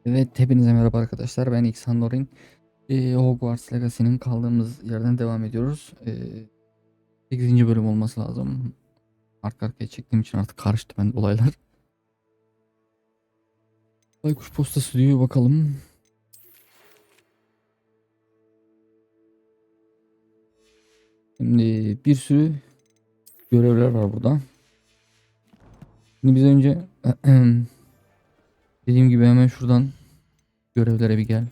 Evet, hepinize merhaba arkadaşlar. Ben İhsan. Hogwarts Legacy'nin kaldığımız yerden devam ediyoruz. 8. bölüm olması lazım. Arka arkaya çektiğim için artık karıştı bende olaylar. Baykuş postası diyor, bakalım. Şimdi bir sürü görevler var burada. Şimdi biz önce dediğim gibi hemen şuradan görevlere bir gel.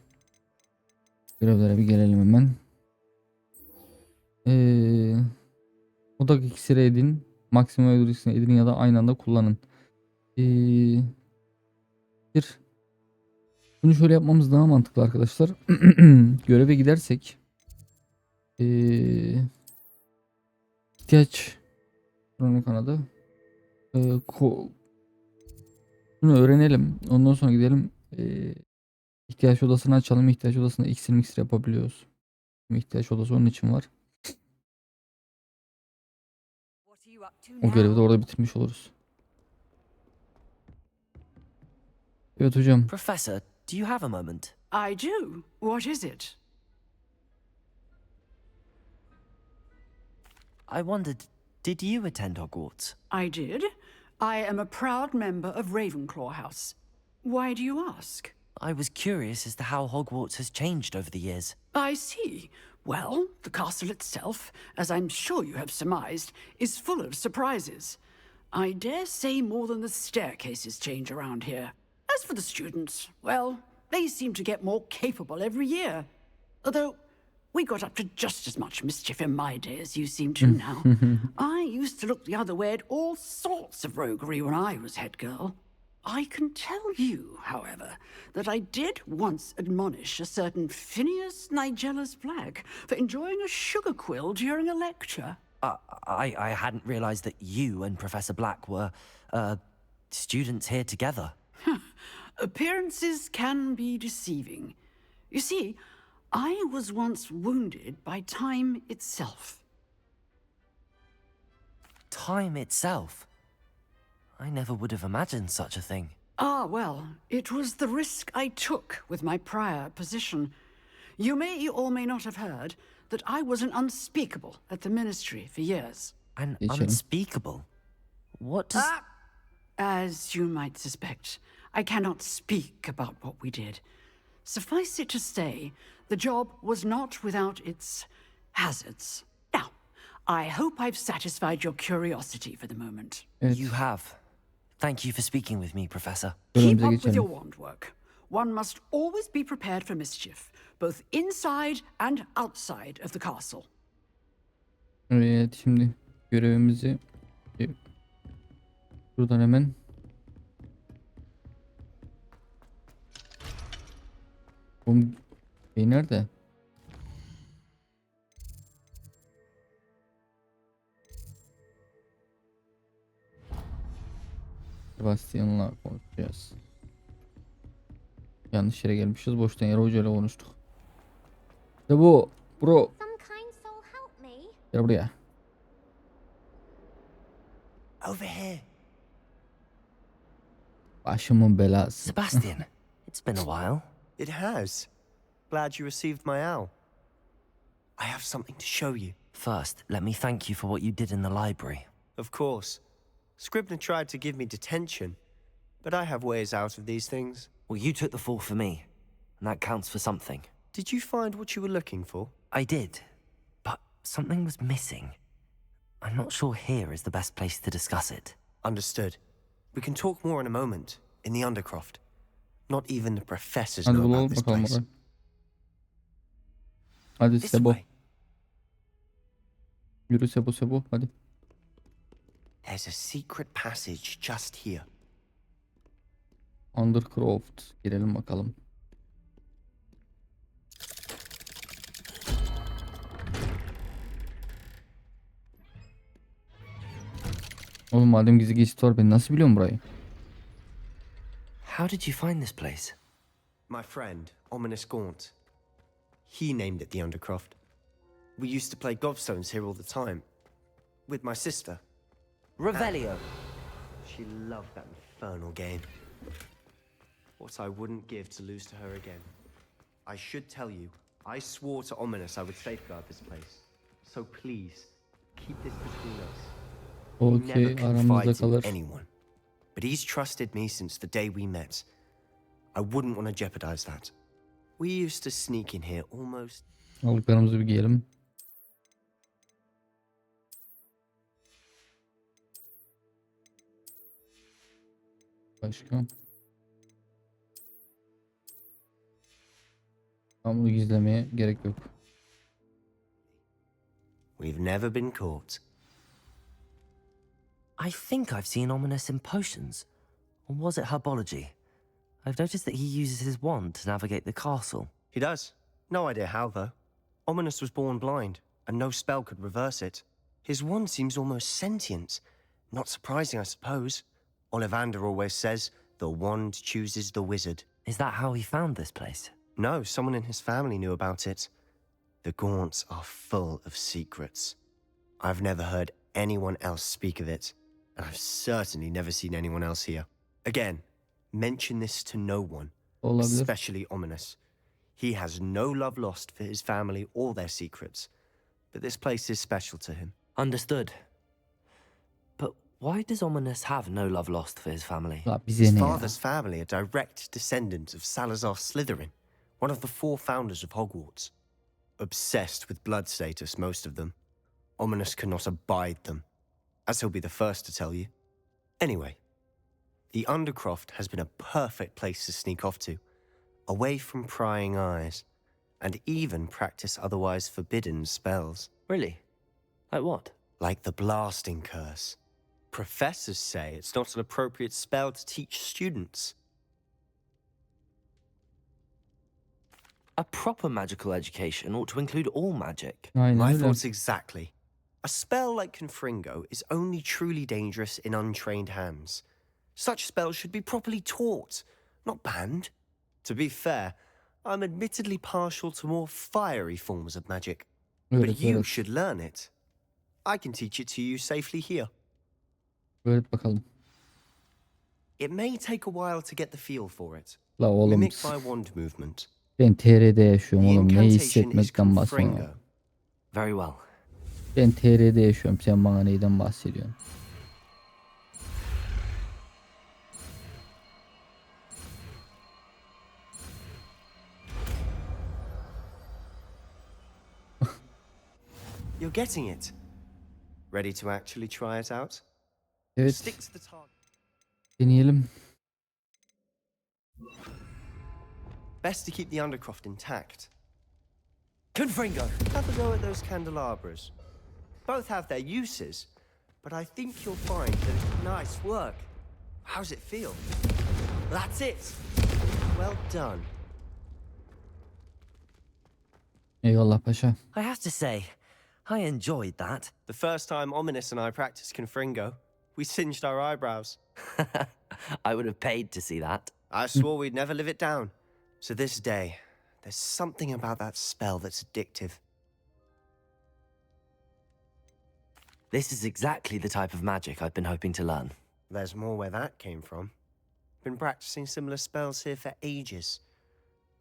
Görevlere bir gelelim hemen. Odak iksiri edin. Maksimum ödül iksiri edin ya da aynı anda kullanın. Bir Bunu şöyle yapmamız daha mantıklı arkadaşlar. Göreve gidersek ihtiyaç buranın kanadı. Bunu öğrenelim. Ondan sonra gidelim. İhtiyaç odasını açalım. İhtiyaç odasında iksir yapabiliyoruz. İhtiyaç odası onun için var. O görevi de orada bitirmiş oluruz. Evet hocam. Professor, do you have a moment? I do. What is it? I wondered, did you attend Hogwarts? I did. I am a proud member of Ravenclaw House. Why do you ask? I was curious as to how Hogwarts has changed over the years. I see. Well, the castle itself, as I'm sure you have surmised, is full of surprises. I dare say more than the staircases change around here. As for the students, well, they seem to get more capable every year. Although, we got up to just as much mischief in my day as you seem to now. I used to look the other way at all sorts of roguery when I was head girl. I can tell you, however, that I did once admonish a certain Phineas Nigellus Black for enjoying a sugar quill during a lecture. I hadn't realized that you and Professor Black were, students here together. Appearances can be deceiving. You see, I was once wounded by time itself. Time itself? I never would have imagined such a thing. Ah, well, it was the risk I took with my prior position. You may or may not have heard that I was an unspeakable at the ministry for years. An Geçelim. unspeakable? What does... As you might suspect, I cannot speak about what we did. Suffice it to say, the job was not without its hazards. Now, I hope I've satisfied your curiosity for the moment. Evet. You have. Thank you for speaking with me, Professor. Keep Bölümümüze up with geçelim. your wand work. One must always be prepared for mischief, both inside and outside of the castle. Evet, şimdi görevimizi buradan hemen bu nerede? Sebastian'la konuşacağız. Yanlış yere gelmişiz. Boştan yere hocayla konuştuk. İşte bu. Bro. Some kind soul help me. Gel buraya. Over here. Başımın belası. Sebastian, it's been a while. It has. Glad you received my owl. I have something to show you. First, let me thank you for what you did in the library. Of course. Scribner tried to give me detention, but I have ways out of these things. Well, you took the fall for me, and that counts for something. Did you find what you were looking for? I did, but something was missing. I'm not sure here is the best place to discuss it. Understood. We can talk more in a moment, in the Undercroft. Not even the professors Hadi know bulalım about this bakalım place. orayı. Hadi This Sebo. way. Yürü Sebo hadi. There's a secret passage just here. Undercroft. Girelim bakalım. Oğlum madem gizli geçit var, ben nasıl biliyorum burayı? How did you find this place? My friend, Ominous Gaunt. He named it the Undercroft. We used to play gobstones here all the time. With my sister. Revelio. She loved that infernal game. What I wouldn't give to lose to her again. I should tell you, I swore to Ominous I would safeguard this place. So please, keep this between us. He never Okey, aramızda confides in kalır. anyone. But he's trusted me since the day we met. I wouldn't want to jeopardize that. We used to sneak in here almost... Aldıklarımızı bir giyelim. Başka? Ama bunu gizlemeye gerek yok. We've never been caught. I think I've seen Ominous in potions. Or was it herbology? I've noticed that he uses his wand to navigate the castle. He does. No idea how, though. Ominous was born blind, and no spell could reverse it. His wand seems almost sentient. Not surprising, I suppose. Ollivander always says, the wand chooses the wizard. Is that how he found this place? No, someone in his family knew about it. The Gaunts are full of secrets. I've never heard anyone else speak of it, and I've certainly never seen anyone else here. Again, mention this to no one, Olabilir. especially Ominous. He has no love lost for his family or their secrets, but this place is special to him. Understood. But why does Ominous have no love lost for his family? La bize His ne ya? father's family are direct descendants of Salazar Slytherin, one of the 4 founders of Hogwarts. Obsessed with blood status, most of them. Ominous cannot abide them, as he'll be the first to tell you. Anyway, the Undercroft has been a perfect place to sneak off to, away from prying eyes, and even practice otherwise forbidden spells. Really? Like what? Like the blasting curse. Professors say it's not an appropriate spell to teach students. A proper magical education ought to include all magic. Aynen My öyle. thoughts exactly. A spell like Confringo is only truly dangerous in untrained hands. Such spells should be properly taught, not banned. To be fair, I'm admittedly partial to more fiery forms of magic. Evet, But you evet. should learn it. I can teach it to you safely here. Öğret bakalım. It may take a while to get the feel for it. La oğlum Mimic my wand movement. ben TR'de yaşıyorum The oğlum. Ne incantation is hissetmekten bahsediyorsun? Confringo. Very well. Ben TR'de yaşıyorum. Sen bana neyden bahsediyorsun? You're getting it. Ready to actually try it out? Evet, Stick to the target. deneyelim. Best to keep the Undercroft intact. Confringo! Have a go at those candelabras. Both have their uses, but I think you'll find that it's nice work. How's it feel? That's it. Well done. Eyvallah paşa. I have to say, I enjoyed that. The first time Ominous and I practiced Confringo, we singed our eyebrows. I would have paid to see that. I swore we'd never live it down. To this day, there's something about that spell that's addictive. This is exactly the type of magic I've been hoping to learn. There's more where that came from. Been practicing similar spells here for ages.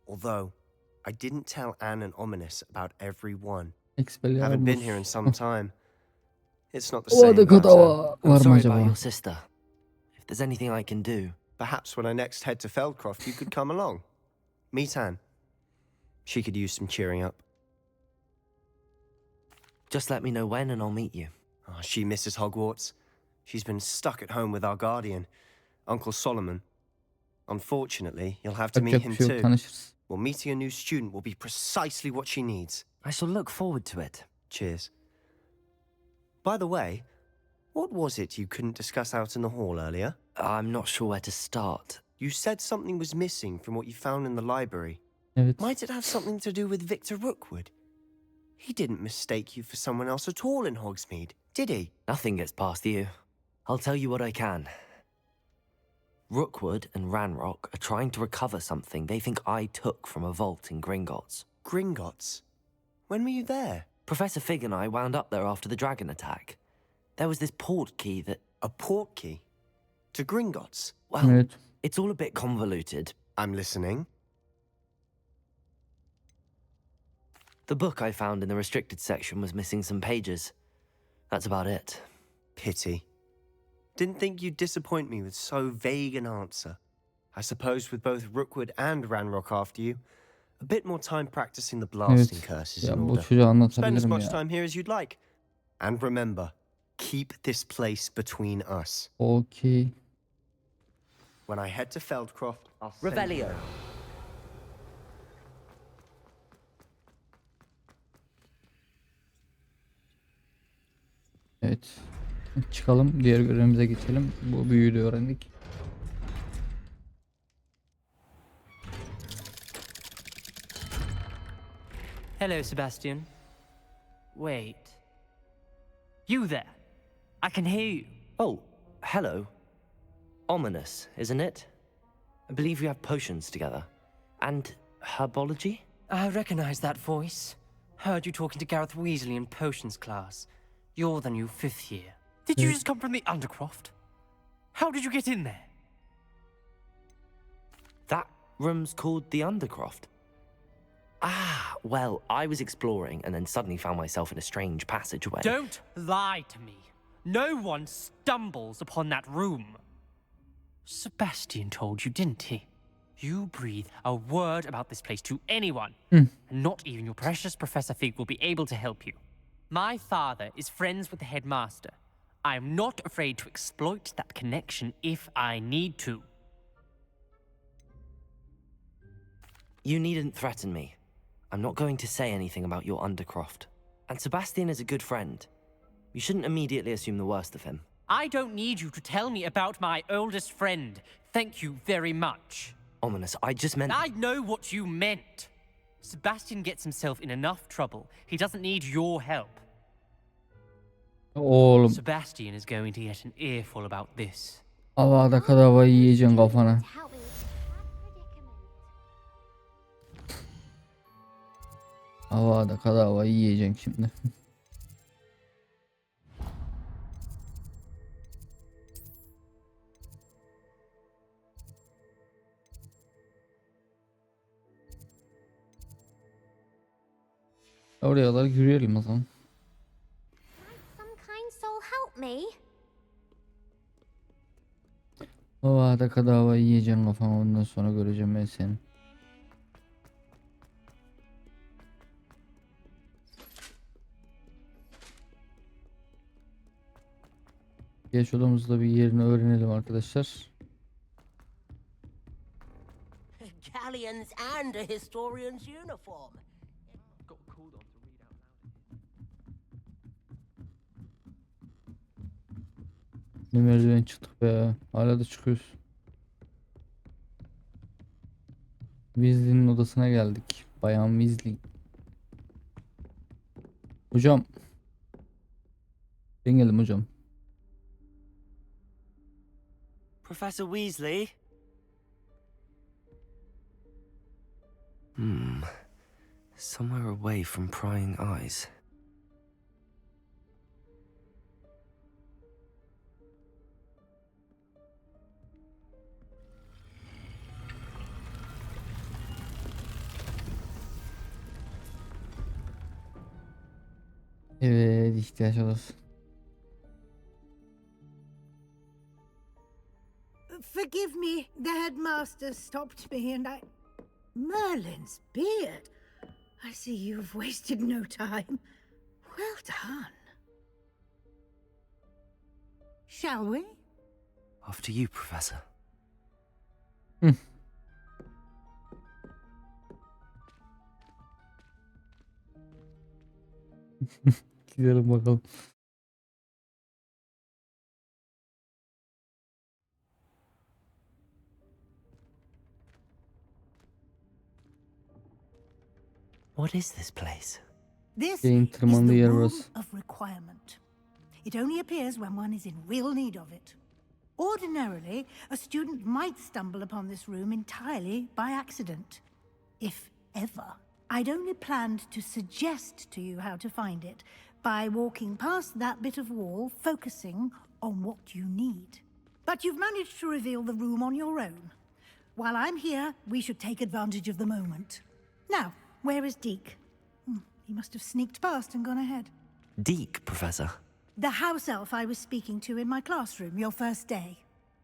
Although, I didn't tell Anne and Ominous about every one. Haven't been here in some time. It's not the O same. adı but, kadava I'm var mı sorry about acaba? your sister. If there's anything I can do, perhaps when I next head to Feldcroft, you could come along. Meet Anne. She could use some cheering up. just let me know when and I'll meet you. Oh, she misses Hogwarts. She's been stuck at home with our guardian, Uncle Solomon. Unfortunately, you'll have to meet Yapacak him bir şey yok, too. tanışırız. Well, meeting a new student will be precisely what she needs. I shall look forward to it. Cheers. By the way, what was it you couldn't discuss out in the hall earlier? I'm not sure where to start. You said something was missing from what you found in the library. Evet. Might it have something to do with Victor Rookwood? He didn't mistake you for someone else at all in Hogsmeade, did he? Nothing gets past you. I'll tell you what I can. Rookwood and Ranrock are trying to recover something they think I took from a vault in Gringotts. Gringotts? When were you there? Professor Fig and I wound up there after the dragon attack. There was this port key that... A port key? To Gringotts? Well, Evet. it's all a bit convoluted. I'm listening. The book I found in the restricted section was missing some pages. That's about it. Pity. Didn't think you'd disappoint me with so vague an answer. I suppose with both Rookwood and Ranrock after you, a bit more time practicing the blasting Evet. curses Ya in bu order. çocuğa Spend as anlatabilirim much ya. time here as you'd like. And remember, keep this place between us. Okey. When I head to Feldcroft, I'll send you Revelio. round. Evet. Çıkalım. Diğer görevimize geçelim. Bu büyüyü de öğrendik. Hello, Sebastian. Wait. You there? I can hear you. Oh, hello. Ominous, isn't it? I believe we have potions together. And herbology? I recognize that voice. Heard you talking to Gareth Weasley in potions class. You're the new 5th year. Did you just come from the Undercroft? How did you get in there? That room's called the Undercroft. Ah, well, I was exploring and then suddenly found myself in a strange passageway. Don't lie to me. No one stumbles upon that room. Sebastian told you, didn't he? You breathe a word about this place to anyone, and not even your precious Professor Fig will be able to help you. My father is friends with the headmaster. I am not afraid to exploit that connection if I need to. You needn't threaten me. I'm not going to say anything about your Undercroft. And Sebastian is a good friend. You shouldn't immediately assume the worst of him. I don't need you to tell me about my oldest friend. Thank you very much. Ominous, I just meant... I know what you meant. Sebastian gets himself in enough trouble. He doesn't need your help. Oğlum. Sebastian is going to get an earful about this. Avada kadava yiyeceksin kafana. Help me with that predicament. Avada kadava yiyeceksin şimdi. Oraya kadar yürüyelim o zaman. Some kind soul help me. Avada kadava yiyeceksin kafana, ondan sonra göreceğim ben seni. Geç odamızda bir yerini öğrenelim arkadaşlar. Galleons and a historian's uniform. Ne merdiven çıktık be. Hala da çıkıyoruz. Weasley'nin odasına geldik. Bayan Weasley. Hocam. Ben geldim hocam. Professor Weasley? Somewhere away from prying eyes. Evet, ihtiyaç odası. Forgive me, the headmaster stopped me and I... Merlin's beard. I see you've wasted no time. Well done. Shall we? After you, Professor. Gidelim bakalım. What is this place? This Yayın is tırmandığı the yer room burası. of requirement. It only appears when one is in real need of it. Ordinarily, a student might stumble upon this room entirely by accident. If ever. I'd only planned to suggest to you how to find it by walking past that bit of wall, focusing on what you need. But you've managed to reveal the room on your own. while I'm here, we should take advantage of the moment. Now, where is Deke? He must have sneaked past and gone ahead. Deke, Professor. The house elf I was speaking to in my classroom your first day.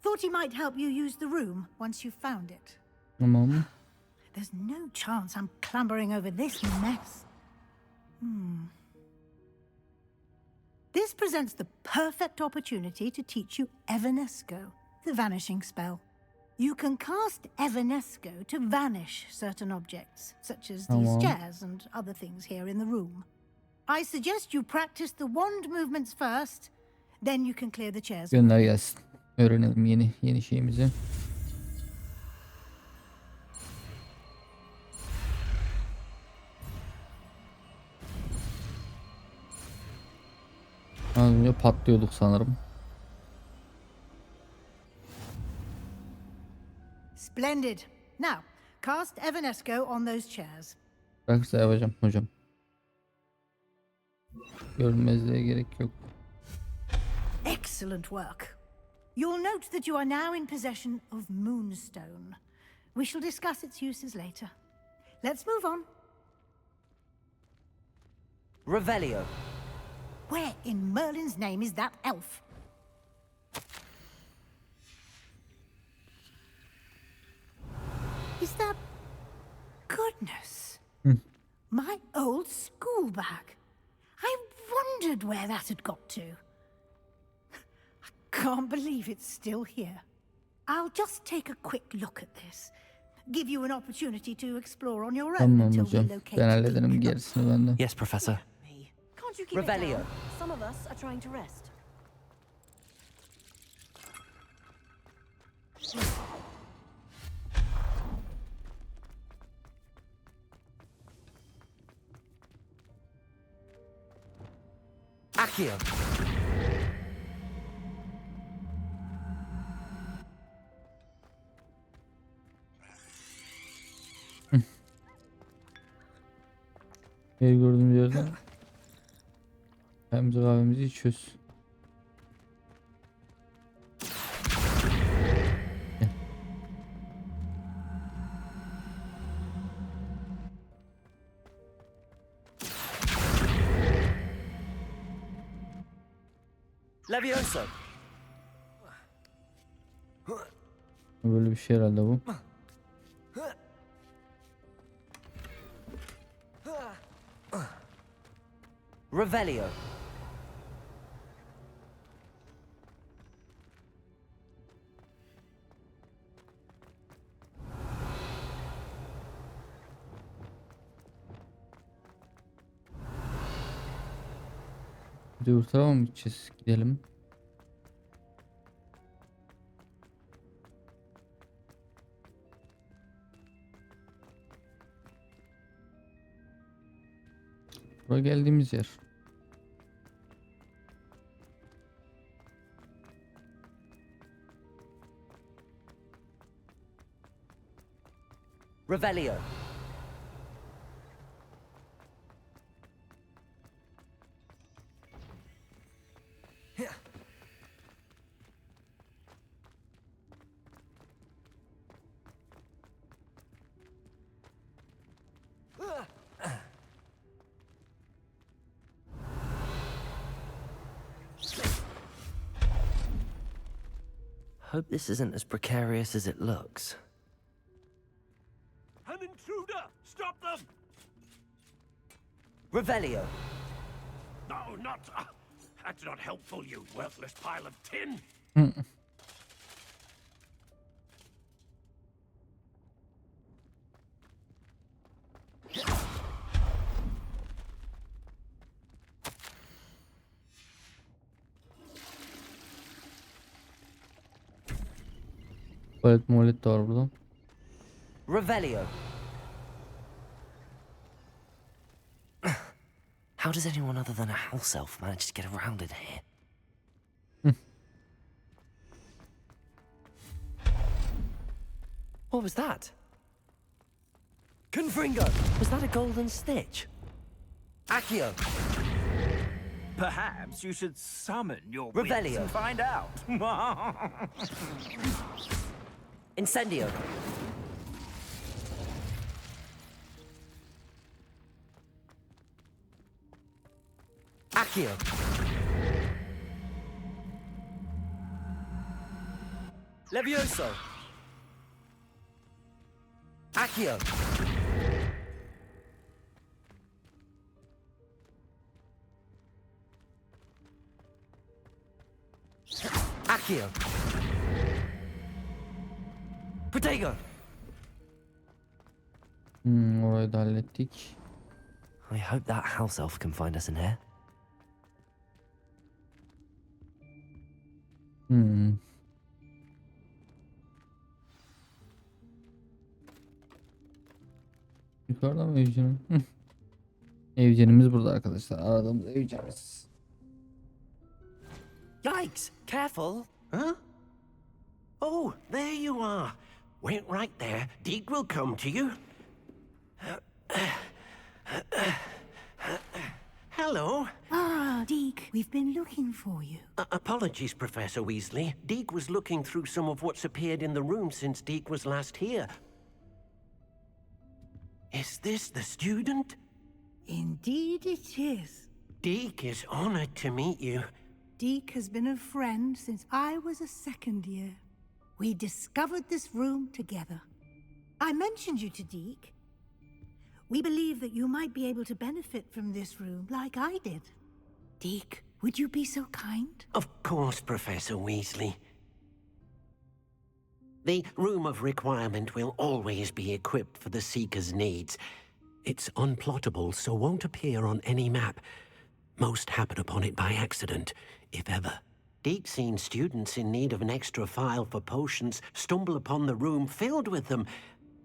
Thought he might help you use the room once you found it. Tamam. There's no chance I'm clambering over this mess. This presents the perfect opportunity to teach you Evanesco, the vanishing spell. You can cast Evanesco to vanish certain objects, such as these chairs and other things here in the room. I suggest you practice the wand movements first, then you can clear the chairs. Gönder gelsin. Öğrenelim yeni şeyimizi. Az önce patlıyorduk sanırım. Splendid. Now, cast Evanesco on those chairs. Bırakırsa yapacağım hocam. Görünmezliğe gerek yok. Excellent work. You'll note that you are now in possession of Moonstone. We shall discuss its uses later. Let's move on. Revelio. Where in Merlin's name is that elf? Is that... Goodness. My old school bag. I wondered where that had got to. I can't believe it's still here. I'll just take a quick look at this. Give you an opportunity to explore on your own Tamam until hocam. we locate Ben hallederim Deke. gerisini benden. Yes, Professor. Can't you keep it Revelio. down? Some of us are trying to rest. Accio. Her gördüğümüz yerden çayımızı kahvemizi içiyoruz. Gel. Levioso. Böyle bir şey herhalde bu. Revelio. Bir de öbür tarafa mı gideceğiz? Gidelim. Buraya geldiğimiz yer. Revelio. Hope this isn't as precarious as it looks. An intruder! Stop them! Revelio. No, not... that's not helpful, you worthless pile of tin! Tuvalet muvalet de var burada. Revelio. How does anyone other than a house elf manage to get around in here? What was that? Confringo! Was that a golden stitch? Accio! Perhaps you should summon your Revelio. wits and find out. Incendio! Accio. Levioso. Accio. Accio. Protego. Orayı da hallettik. I hope that house elf can find us in here. Yukarıda mı evcenim? Evcenimiz burada arkadaşlar. Aradığımız evcenimiz. Yikes! Careful! Huh? Oh, there you are. Wait right there. Deke will come to you. Hello. Ah, Deke, we've been looking for you. Apologies, Professor Weasley. Deke was looking through some of what's appeared in the room since Deke was last here. Is this the student? Indeed it is. Deke is honored to meet you. Deke has been a friend since I was a second year. We discovered this room together. I mentioned you to Deke. We believe that you might be able to benefit from this room like I did. Deke, would you be so kind? Of course, Professor Weasley. The Room of Requirement will always be equipped for the Seeker's needs. It's unplottable, so won't appear on any map. Most happen upon it by accident, if ever. Deke's seen students in need of an extra file for potions stumble upon the room filled with them.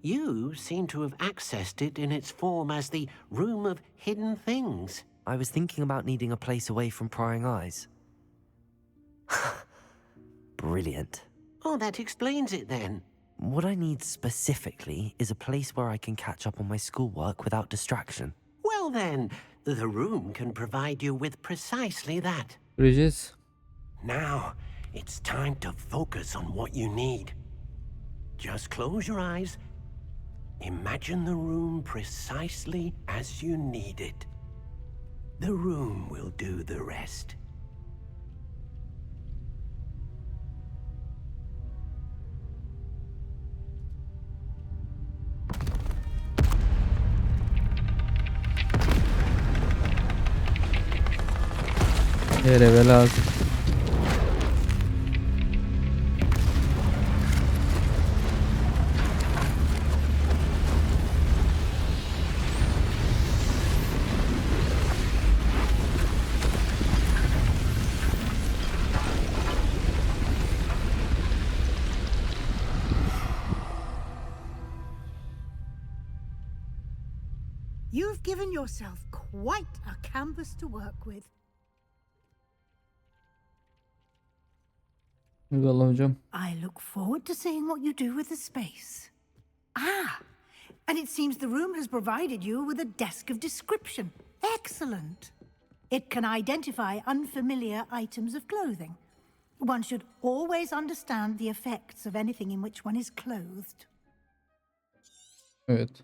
You seem to have accessed it in its form as the Room of Hidden Things. I was thinking about needing a place away from prying eyes. Brilliant. Oh, that explains it then. What I need specifically is a place where I can catch up on my schoolwork without distraction. Well then, the room can provide you with precisely that. Göreceğiz. Now, it's time to focus on what you need. Just close your eyes. Imagine the room precisely as you need it. The room will do the rest. Her eve lazım. You've given yourself quite a canvas to work with. Eyvallah hocam. I look forward to seeing what you do with the space. Ah, and it seems the room has provided you with a desk of description. Excellent. It can identify unfamiliar items of clothing. One should always understand the effects of anything in which one is clothed. Evet.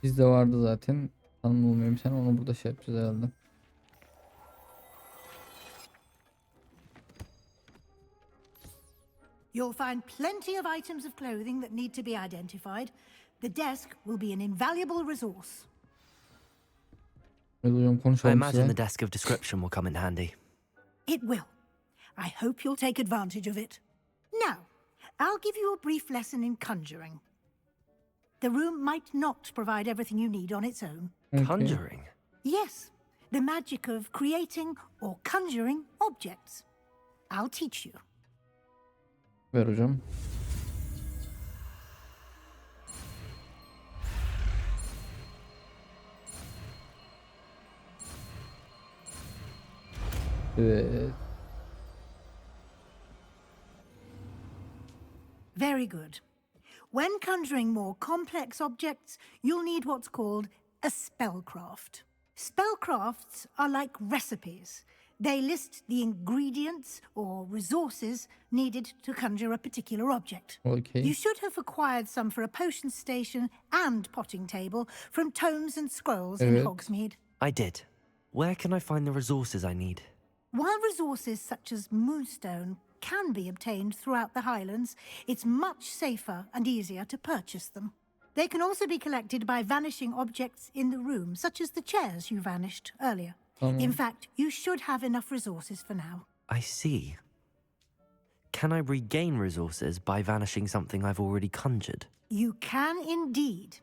Bizde vardı zaten. Tanımlamayayım sen onu burada şey yapacağız herhalde. You'll find plenty of items of clothing that need to be identified. The desk will be an invaluable resource. Evet hocam I konuşalım imagine size. the desk of description will come in handy. It will. I hope you'll take advantage of it. Now, I'll give you a brief lesson in conjuring. The room might not provide everything you need on its own. Okay. Conjuring? Yes, the magic of creating or conjuring objects. I'll teach you. Ver hocam. Evet. Very good. When conjuring more complex objects, you'll need what's called a spellcraft. Spellcrafts are like recipes. They list the ingredients or resources needed to conjure a particular object. Okay. You should have acquired some for a potion station and potting table from tomes and scrolls in Evet. Hogsmeade. I did. Where can I find the resources I need? While resources such as moonstone can be obtained throughout the Highlands, it's much safer and easier to purchase them. They can also be collected by vanishing objects in the room, such as the chairs you vanished earlier. In fact, you should have enough resources for now. I see. Can I regain resources by vanishing something I've already conjured? You can indeed.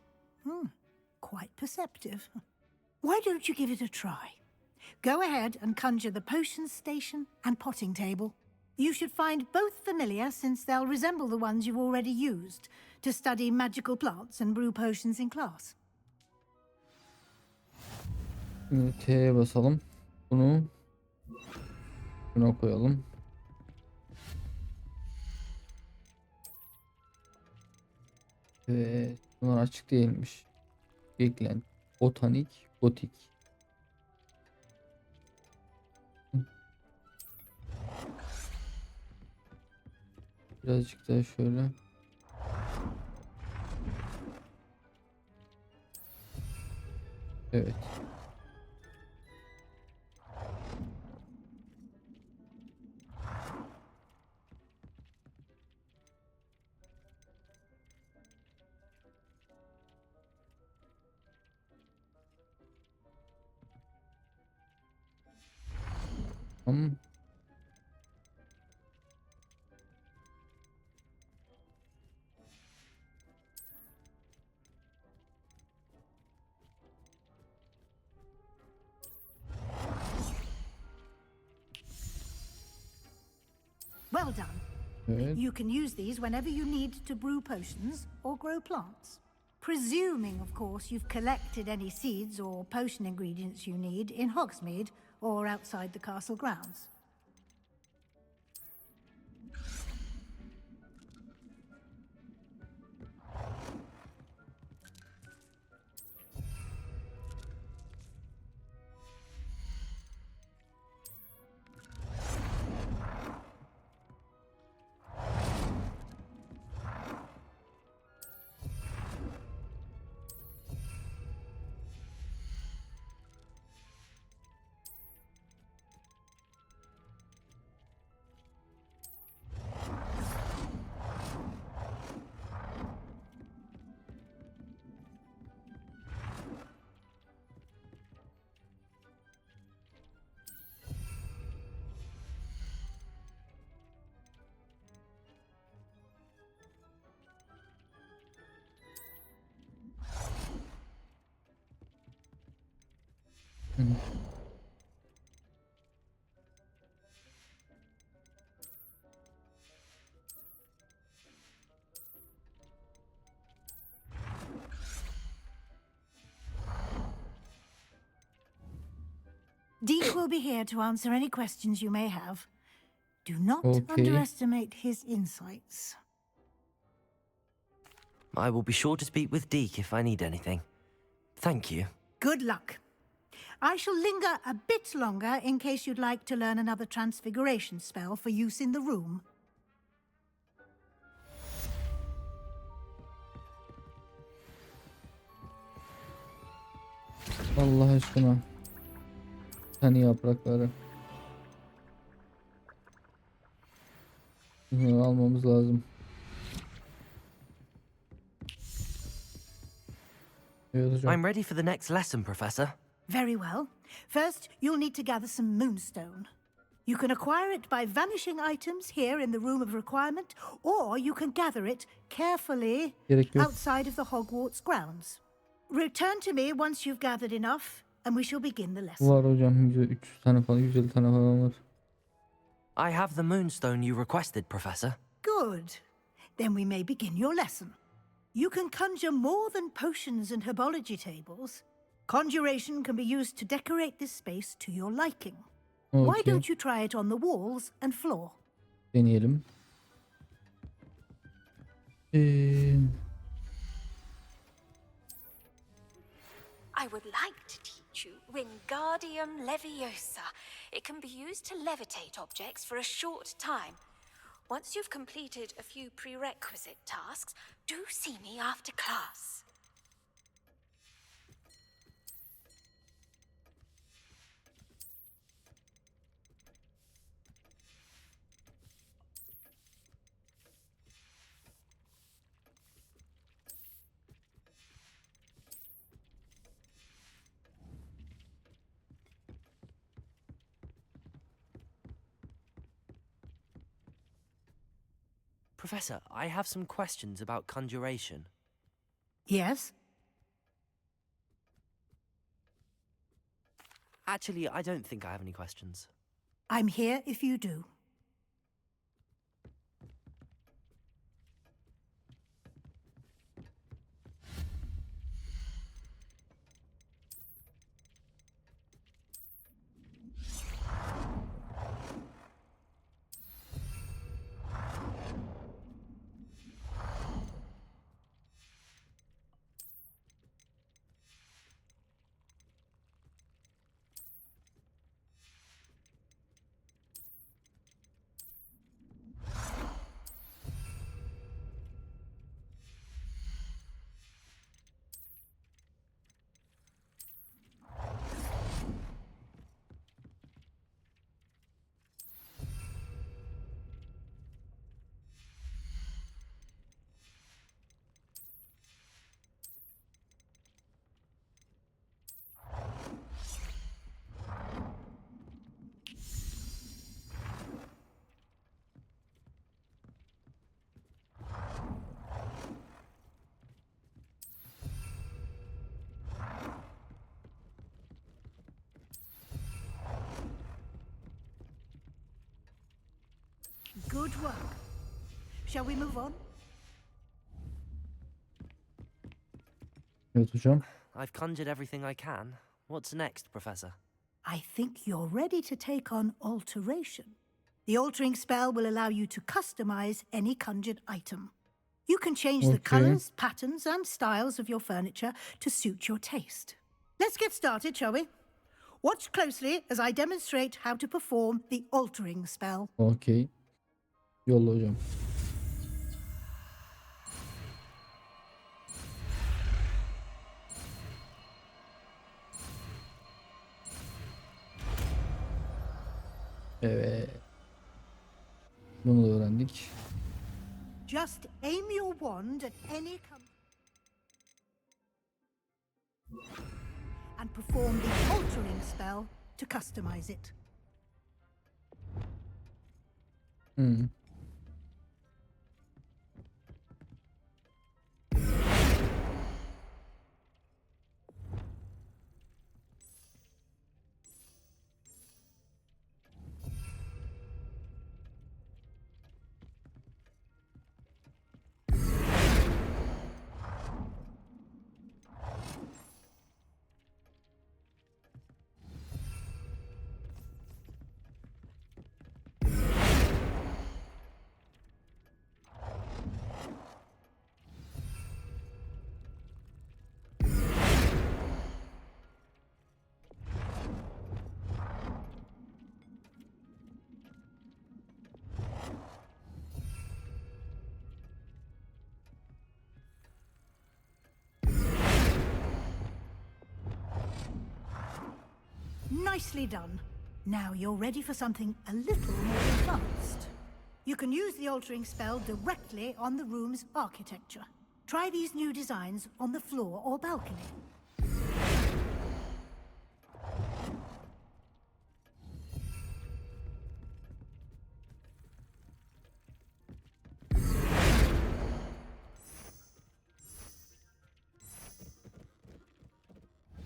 Quite perceptive. Why don't you give it a try? Go ahead and conjure the potions station and potting table. You should find both familiar, since they'll resemble the ones you've already used to study magical plants and brew potions in class. Şimdi T'ye basalım. Bunu buna koyalım. Ve bunlar açık değilmiş. Eklent, botanik, gotik. Birazcık daha şöyle. Evet. Tamam. Well done. Evet. You can use these whenever you need to brew potions or grow plants. Presuming, of course, you've collected any seeds or potion ingredients you need in Hogsmeade or outside the castle grounds. Deke will be here to answer any questions you may have. Do not underestimate his insights. I will be sure to speak with Deke if I need anything. Thank you. Good luck. I shall linger a bit longer in case you'd like to learn another transfiguration spell for use in the room. Allah aşkına. Hani yaprakları. Bunları almamız lazım. Evet hocam. I'm ready for the next lesson, Professor. Very well. First, you'll need to gather some moonstone. You can acquire it by vanishing items here in the Room of Requirement, or you can gather it carefully outside of the Hogwarts grounds. Return to me once you've gathered enough, and we shall begin the lesson. Var hocam, 300 tane falan, 150 tane falan var. I have the moonstone you requested, Professor. Good. Then we may begin your lesson. You can conjure more than potions and herbology tables. Conjuration can be used to decorate this space to your liking. Why don't you try it on the walls and floor? Deneyelim. I would like to teach you Wingardium Leviosa. It can be used to levitate objects for a short time. Once you've completed a few prerequisite tasks, do see me after class. Professor, I have some questions about conjuration. Yes? Actually, I don't think I have any questions. I'm here if you do. Good work. Shall we move on? Evet hocam. I've conjured everything I can. What's next, Professor? I think you're ready to take on alteration. The altering spell will allow you to customize any conjured item. You can change the colors, patterns, and styles of your furniture to suit your taste. Let's get started, shall we? Watch closely as I demonstrate how to perform the altering spell. Okey. Yolla hocam. Evet. Bunu da öğrendik. Just aim your wand at any and perform the altering spell to customize it. Hmm. Nicely done. Now you're ready for something a little more advanced. You can use the altering spell directly on the room's architecture. Try these new designs on the floor or balcony.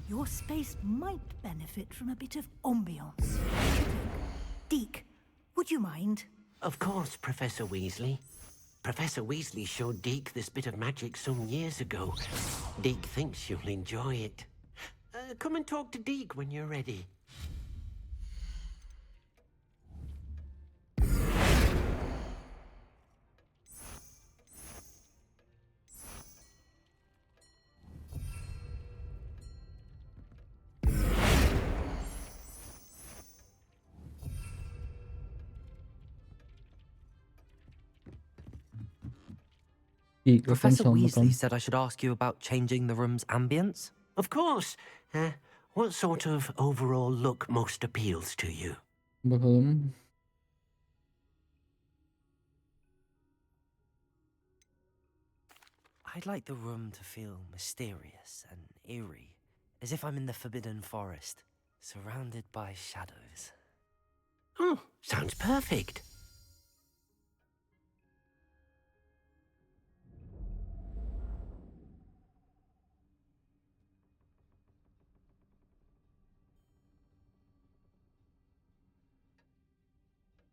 Your space might benefit from a bit of ambiance. Deke, would you mind? Of course, Professor Weasley. Professor Weasley showed Deke this bit of magic some years ago. Deke thinks you'll enjoy it. Come and talk to Deke when you're ready. Professor Weasley said I should ask you about changing the room's ambience? Of course. What sort of overall look most appeals to you? Bakalım. I'd like the room to feel mysterious and eerie, as if I'm in the Forbidden Forest, surrounded by shadows. Oh, sounds perfect.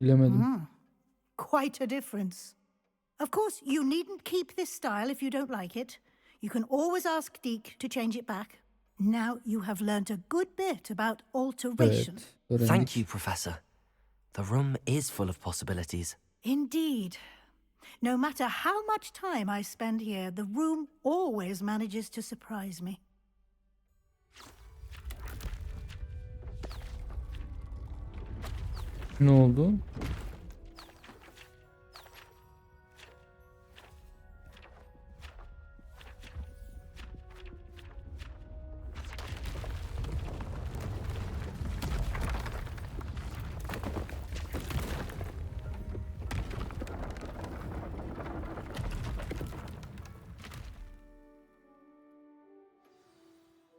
Bilemedim. Quite a difference. Of course, you needn't keep this style if you don't like it. You can always ask Deke to change it back. Now you have learned a good bit about alteration. Evet. Öğrendik. Thank you, Professor. The room is full of possibilities. Indeed. No matter how much time I spend here, the room always manages to surprise me. Ne oldu?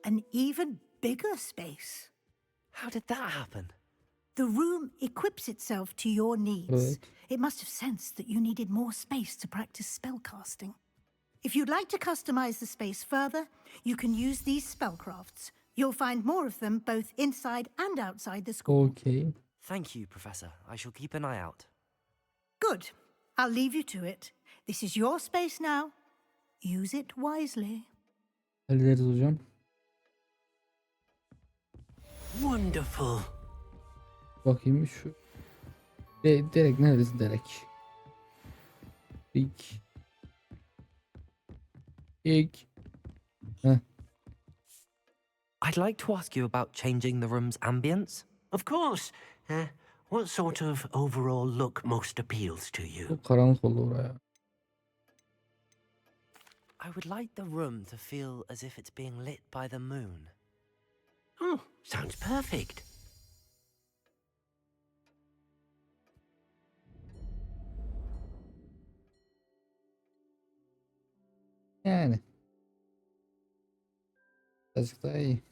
An even bigger space. How did that happen? The room equips itself to your needs. Evet. It must have sensed that you needed more space to practice spellcasting. If you'd like to customize the space further, you can use these spellcrafts. You'll find more of them both inside and outside the school. Okay. Thank you, Professor. I shall keep an eye out. Good. I'll leave you to it. This is your space now. Use it wisely. Hallederiz hocam. Wonderful. Bakayım şu. Derek neredesin Derek? İlk. Heh. I'd like to ask you about changing the room's ambience. Of course. What sort of overall look most appeals to you? Çok karanlık oldu oraya. I would like the room to feel as if it's being lit by the moon. Oh, sounds perfect. Yani. Birazcık daha iyi.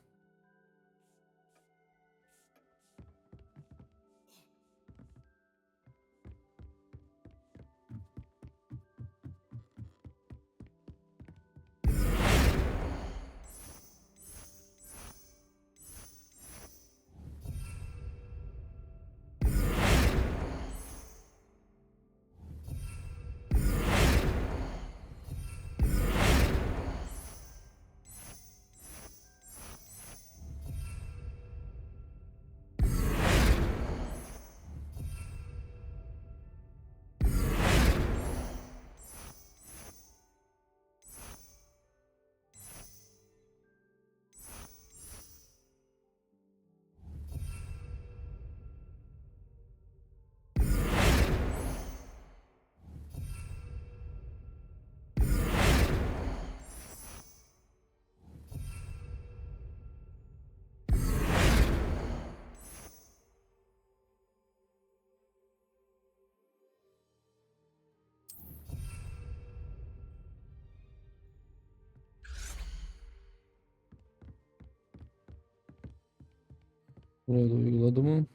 Buraya da uyguladı mı?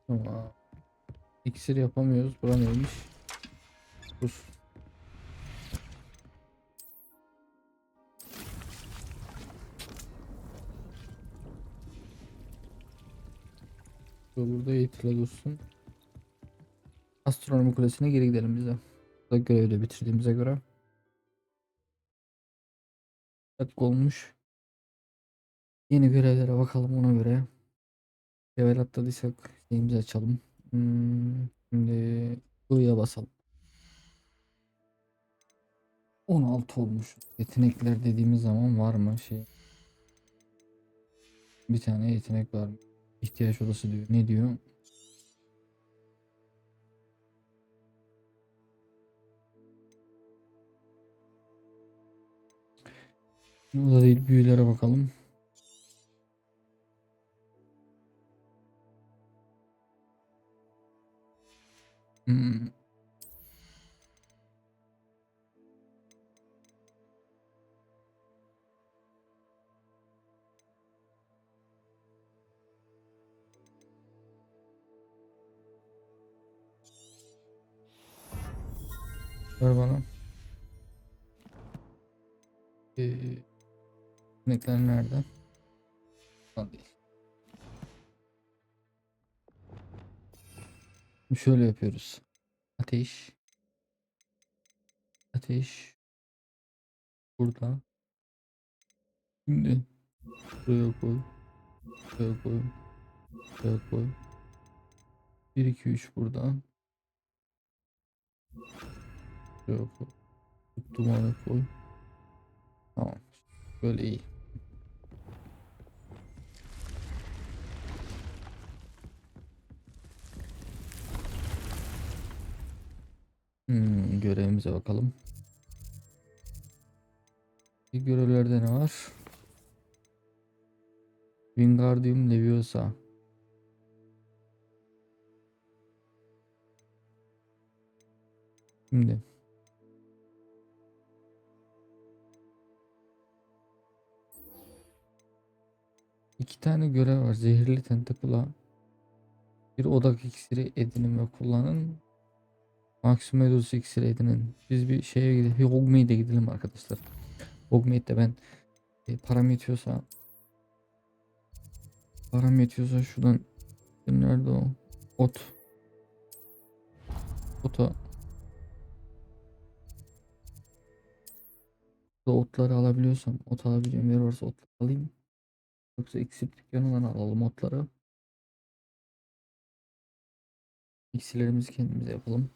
Tamam. İksir yapamıyoruz. Bura neymiş? Buz. Burada eğitimle dursun. Astronomi kulesine geri gidelim bize. Burada görevi de bitirdiğimize göre. Kaç olmuş. Yeni görevlere bakalım ona göre. Level atladıysak şeyimizi açalım. Şimdi I'ya basalım. 16 olmuş. Yetenekler dediğimiz zaman var mı şey? Bir tane yetenek var mı? İhtiyaç odası diyor. Ne diyor? Bu da değil, büyülere bakalım. Hmm. Ver bana. Sinekler nerede? Lan değil. Şimdi şöyle yapıyoruz. Ateş. Ateş. Burada. Şimdi buraya koy. Buraya koy. Buraya koy. 1 2 3 burada. Buraya koy. Dumanı koy. Tamam. Böyle iyi. Görevimize bakalım. Görevlerde ne var? Wingardium Leviosa. Şimdi. İki tane görev var. Zehirli tentakula. Bir odak iksiri edinin ve kullanın. Maximus iksiri edinin. Biz bir şeye gidelim. Bir Hogsmeade'e gidelim arkadaşlar. Hogsmeade'de ben param yetiyorsa şuradan nerede o? Ota otları alabiliyorsam ot alabiliyorum. Yer varsa ot alayım. Yoksa iksir dükkanından alalım otları. İksirlerimizi kendimize yapalım.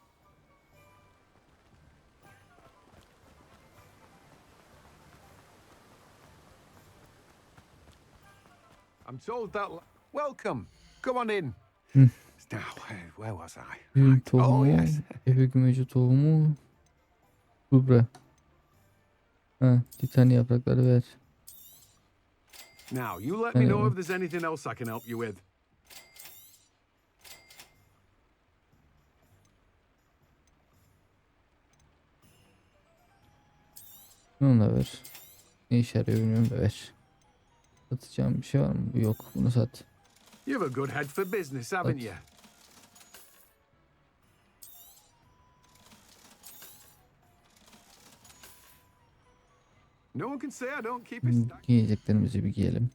I'm told that. Welcome. Come on in. Hı. Now, where was I? Büyü Oh tohumu, yes. Efe gümeci tohumu, gübre. Ha, titani yaprakları ver. Now, you let me know if there's anything else I can help you with. Bunu da ver. Ne işe yarıyor bilmiyorum da ver. Satacağım bir şey var mı? Yok. Bunu sat. You've a good head for business, haven't you? No one can say I don't keep it stacked. Giyeceklerimizi bir giyelim.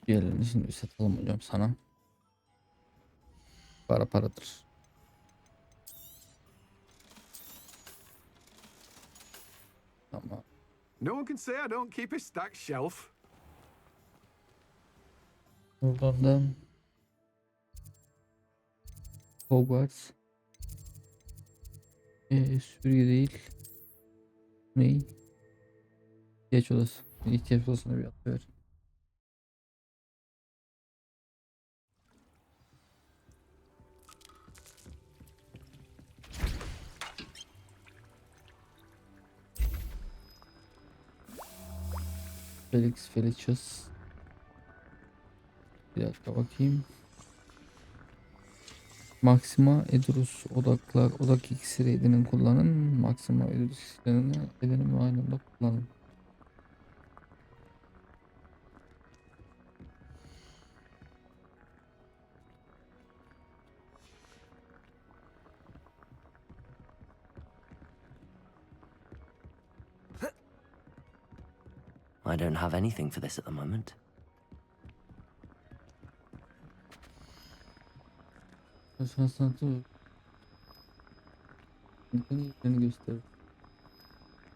Giyelim. Şimdi satalım hocam sana. Para paradır. Tamam. No one can say I don't keep a stacked shelf. Buradan da Hogwarts. Süpürge değil. Ney? İhtiyaç odası. İhtiyaç odasına bir atıyor. Felicius. Bir dakika bakayım. Maxima Edrus odak iksiri edinin kullanın. Maxima Edrus iksirini edinin ve aynı anda kullanın. I don't have anything for this at the moment. Sanatı yeteneklerini gösterir.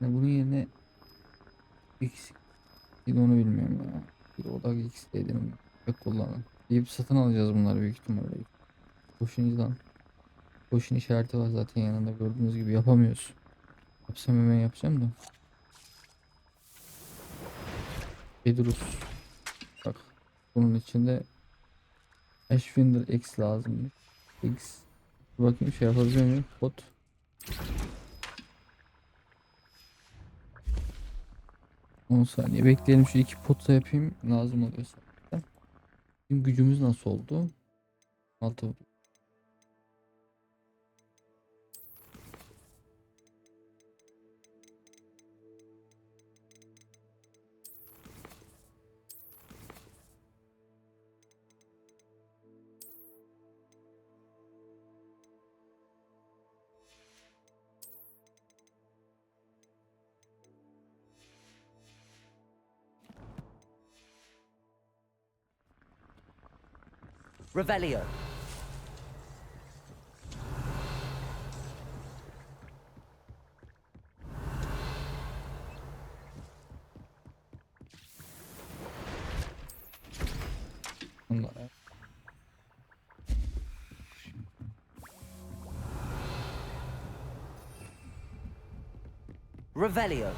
Yani bunun yerine eksik Bir de onu bilmiyorum ya. Bir odak X dedim. Pek kullanın. Deyip satın alacağız bunları büyük ihtimalle. Koşuncudan. Koşun işareti var zaten yanında, gördüğünüz gibi yapamıyoruz. Yapsam hemen yapacağım da. Bedrus. Bak. Bunun içinde Ashwinder X lazım. X. Bir bakayım şey yapabiliyor muyum? Kod. On saniye bekleyelim, şu iki potsa yapayım, lazım oluyorsa. Bizim gücümüz nasıl oldu? 6. Revelio. Bunlar. Revelio.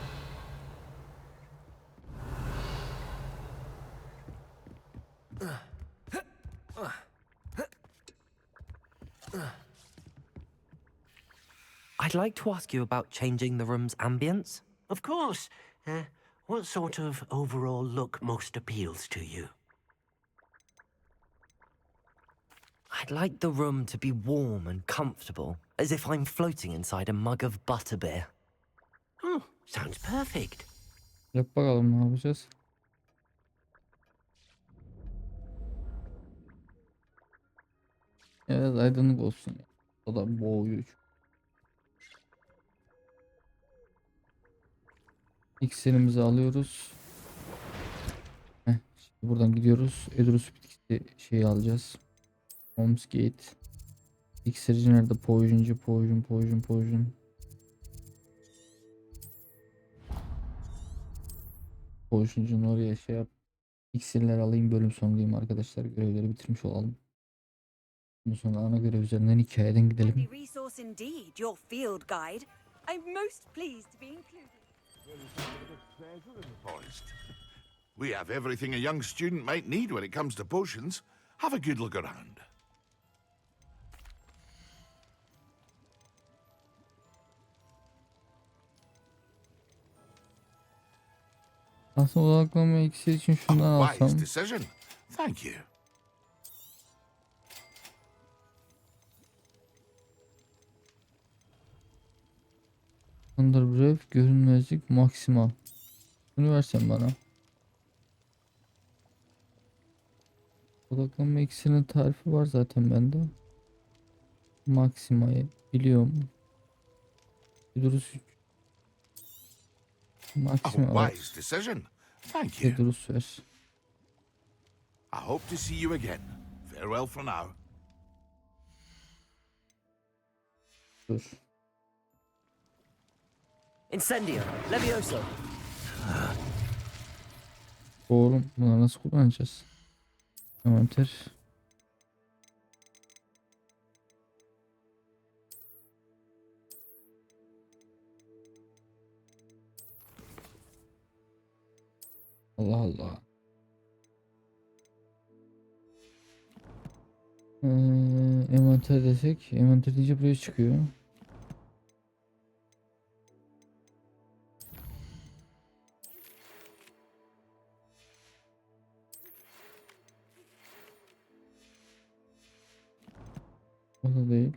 I'd like to ask you about changing the room's ambience. Of course. What sort of overall look most appeals to you? I'd like the room to be warm and comfortable, as if I'm floating inside a mug of butterbeer. Oh, sounds perfect. Yap bakalım ne yapacağız. Evet, aydınlık olsun. O da boğuyor. İksirimizi alıyoruz. Heh, şimdi buradan gidiyoruz. Edrus bitkisi şeyi alacağız. Holmes Gate. İksirci nerede? Poisoncu, poison. Poisoncu'nun oraya şey yap. İksirler alayım, bölüm sonundayım arkadaşlar. Görevleri bitirmiş olalım. Bundan sonra ana görev üzerinden hikayeden gidelim. Handy resource indeed, your field guide. I'm most pleased to be included. We have everything a young student might need when it comes to potions. Have a good look around. Aslında odaklanma iksir için şundan A alsam. wise decision. Thank you. Underbreath, görünmezlik, maksimal. Bunu versen bana. Odaklanma iksirinin tarifi var zaten bende. Maksimayı biliyorum. Bedrus Maksima A var. wise decision. Thank you. Bedrus ver. I hope to see you again. Farewell for now. Dur. Incendio. Levioso. Oğlum bunları nasıl kullanacağız? Envanter. Allah Allah. Envanter desek. Envanter deyince buraya çıkıyor. O da değil.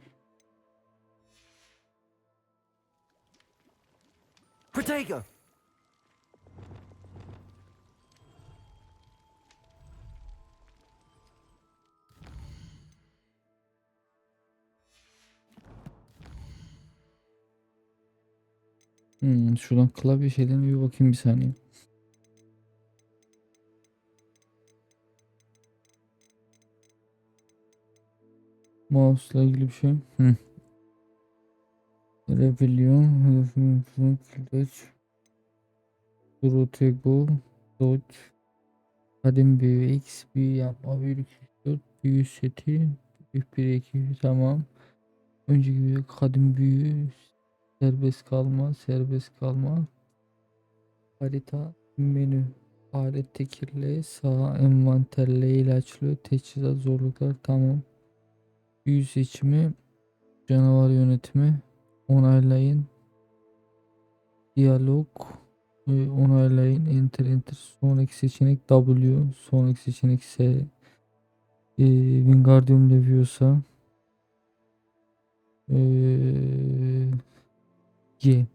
Protego. Şuradan klavye şeylerine bir bakayım bir saniye. Mouse'la ilgili bir şey. Rebellion, İhtiyaç, Protego, Dodge. Kadim büyü X. Büyü yapma. Büyülük 4. Büyü seti. 1-2 tamam. Önceki büyü kadim büyü. Serbest kalma. Serbest kalma. Harita. Menü. Alet tekirle. Sağ envanterle ilaçlı. Teçhizat zorluklar tamam. Büyü seçimi. Canavar yönetimi. Onaylayın. Diyalog. Onaylayın. Enter enter. Sonraki seçenek W. Sonraki seçenek S. Wingardium Leviosa. G.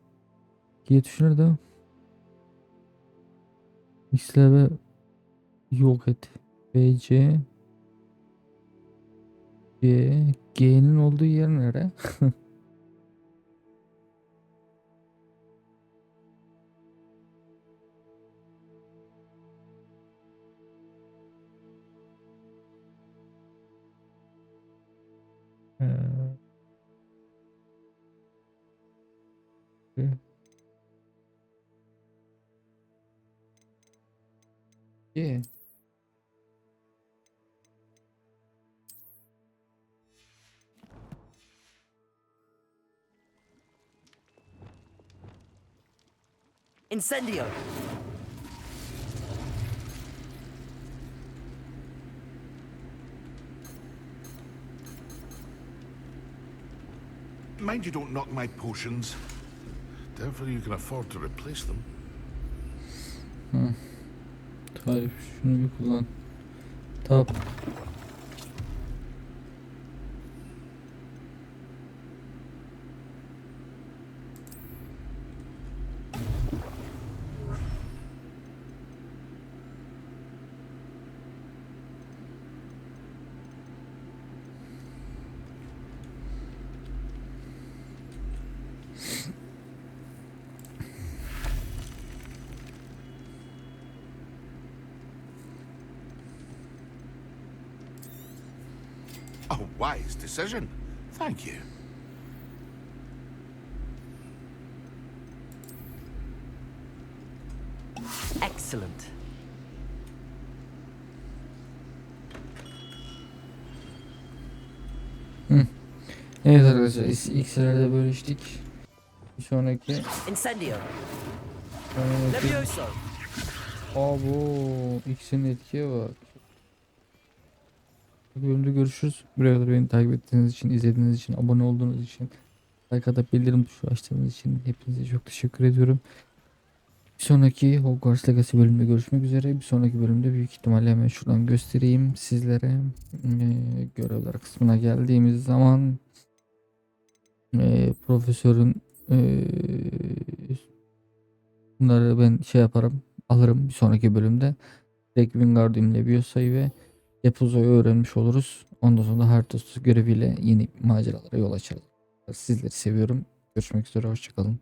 G tuşu nerede? X'lere yok et. B, C. G. G'nin olduğu yer nere? G. G. Incendio! Mind you don't knock my potions. Doubtful you can afford to replace them. Tarif şunu bir kullan. Tap. A wise decision. Thank you. Excellent. Evet arkadaşlar ilk seferde bölüştük. Bir sonraki Incendio! sonraki Levioso! Abo X'in etkiye bak. Bölümde görüşürüz. Buraya kadar beni takip ettiğiniz için, izlediğiniz için, abone olduğunuz için, like atıp bildirim tuşu açtığınız için hepinize çok teşekkür ediyorum. Bir sonraki Hogwarts Legacy bölümünde görüşmek üzere. Bir sonraki bölümde büyük ihtimalle hemen şuradan göstereyim sizlere. Görevler kısmına geldiğimiz zaman profesörün bunları ben şey yaparım, alırım bir sonraki bölümde. Direkt Wingardium Leviosa'yı ve Depozo'yu öğrenmiş oluruz. Ondan sonra Hartos göreviyle yeni maceralara yol açarız. Sizleri seviyorum. Görüşmek üzere. Hoşçakalın.